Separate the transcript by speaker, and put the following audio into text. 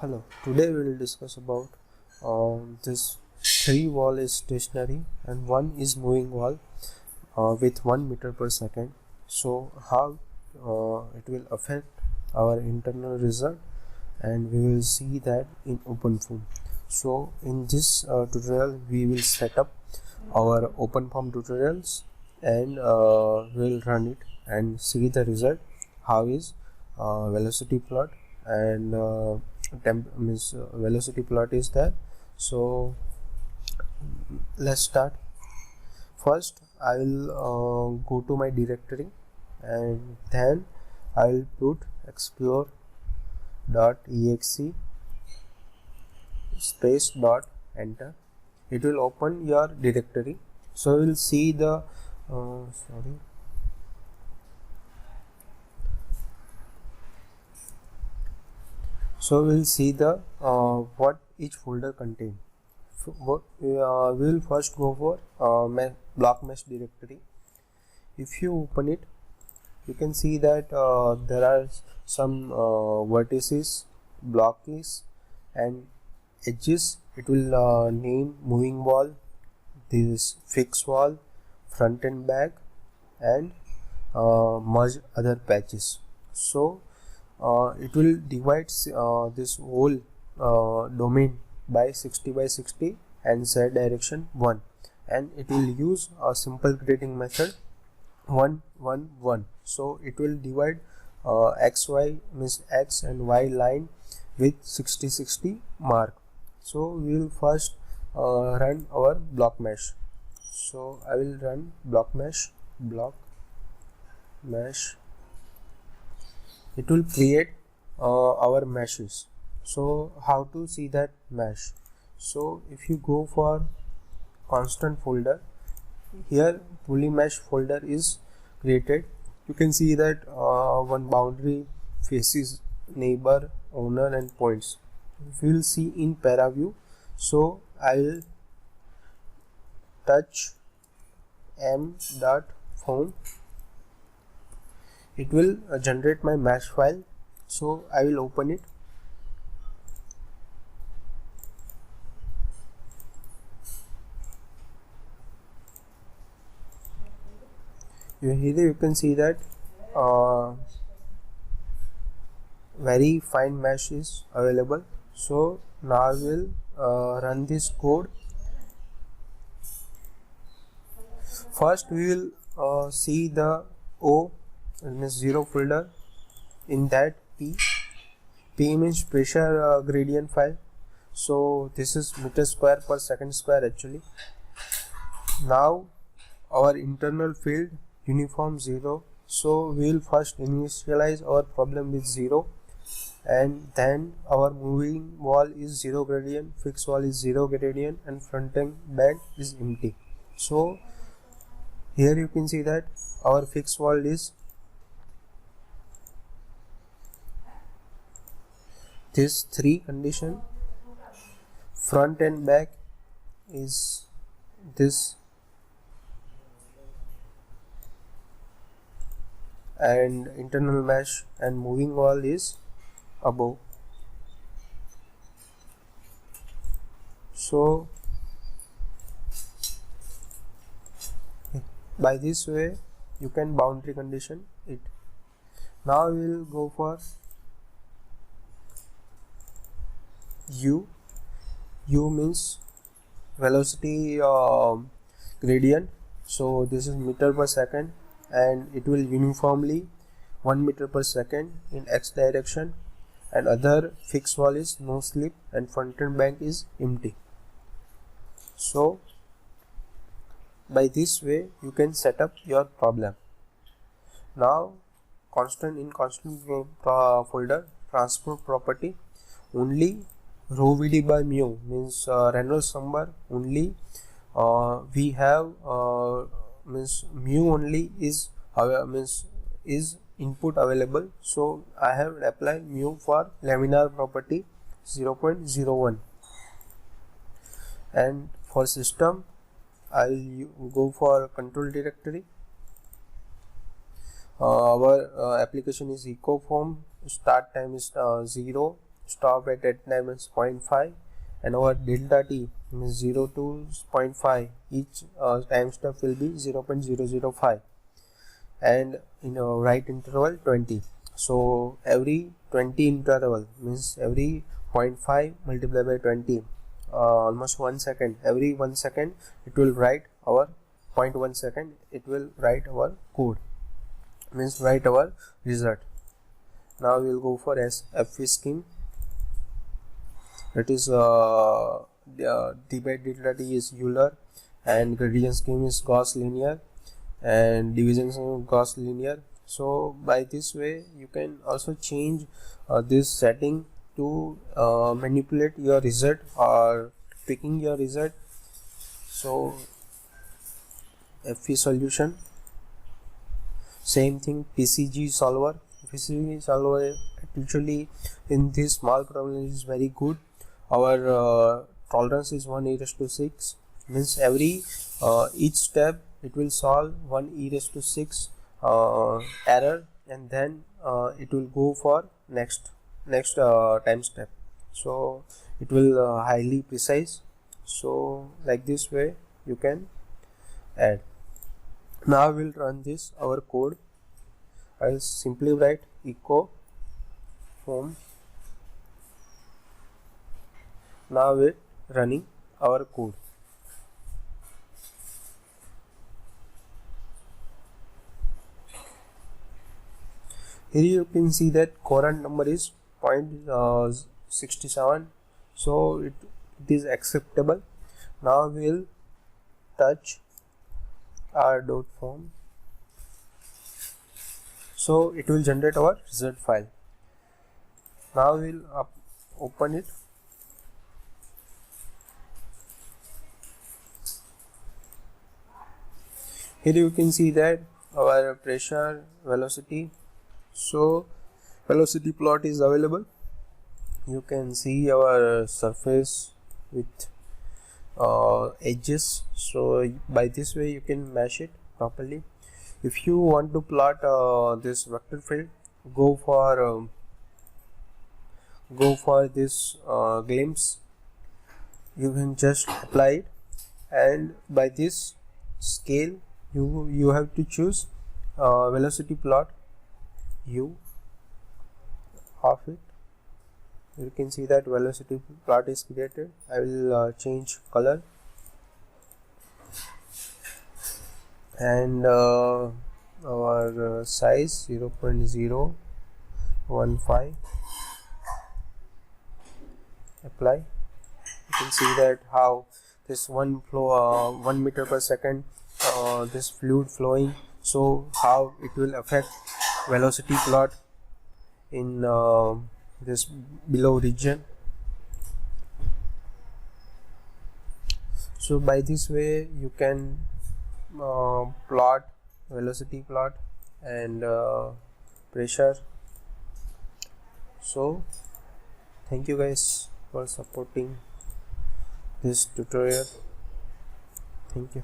Speaker 1: Hello, today we will discuss about this three wall is stationary and one is moving wall with 1 meter per second. So how it will affect our internal result, and we will see that in OpenFOAM. So in this tutorial we will set up our OpenFOAM tutorials and we'll run it and see the result. How is velocity plot and velocity plot is there. So let's start. First I will go to my directory and then I will put explore.exe space dot enter. It will open your directory. So we will see the so we'll see the what each folder contain. We will first go for block mesh directory. If you open it, you can see that there are some vertices, blocks and edges. It will name moving wall, this fixed wall, front and back, and merge other patches. So it will divide this whole domain by 60 by 60 and set direction 1, and it will use a simple grading method 1 1 1. So it will divide xy means x and y line with 60 60 mark. So we will first run our block mesh. So I will run block mesh. It will create our meshes. So how to see that mesh? So if you go for constant folder, here polymesh folder is created. You can see that one boundary faces neighbor, owner and points. We will see in paraview. So I will touch m.foam. It will generate my mesh file. So I will open it. Here you can see that very fine mesh is available. So now I will run this code. First we will see the O means 0 folder. In that P means pressure gradient file. So this is meter square per second square actually. Now our internal field uniform 0. So we will first initialize our problem with 0, and then our moving wall is 0 gradient, fixed wall is 0 gradient, and front and back is empty. So here you can see that our fixed wall is this 3 condition, front and back is this, and internal mesh and moving wall is above. So by this way you can boundary condition it. Now we will go for U. U means velocity gradient. So this is meter per second, and it will uniformly 1 meter per second in x direction, and other fixed wall is no slip and front and back is empty. So by this way you can set up your problem. Now constant folder, transport property, only rho VD by mu means Reynolds number only we have means mu only is input available. So I have applied mu for laminar property 0.01, and for system I will go for control directory. Our application is EcoFoam. Start time is 0, stop at time is 0.5, and our delta t means 0 to 0.5, each time step will be 0.005, and in a right interval 20. So every 20 interval means every 0.5 multiplied by 20, almost 1 second, every 1 second it will write our 0.1 second, it will write our code, means write our result. Now we will go for FV scheme. That is the by delta t is Euler, and gradient scheme is Gauss linear, and division scheme is Gauss linear. So by this way you can also change this setting to manipulate your result or picking your result. So FV solution, same thing. PCG solver actually in this small problem is very good. Our tolerance is 1 e raised to 6, means every each step it will solve 1 e raised to 6 error, and then it will go for next time step. So it will highly precise. So like this way you can add. Now we'll run this our code. I'll simply write echo home. Now we're running our code. Here you can see that current number is 0.67, so it is acceptable. Now we'll touch our dot form, so it will generate our result file. Now we'll open it. Here you can see that our pressure, velocity, so velocity plot is available. You can see our surface with edges, so by this way you can mesh it properly. If you want to plot this vector field, go for this glimpse. You can just apply it, and by this scale you have to choose velocity plot U of it. You can see that velocity plot is created. I will change color, and our size 0.015. Apply. You can see that how this 1 meter per second, this fluid flowing, so how it will affect velocity plot in this below region. So by this way you can plot velocity plot and pressure. So thank you guys for supporting this tutorial. Thank you.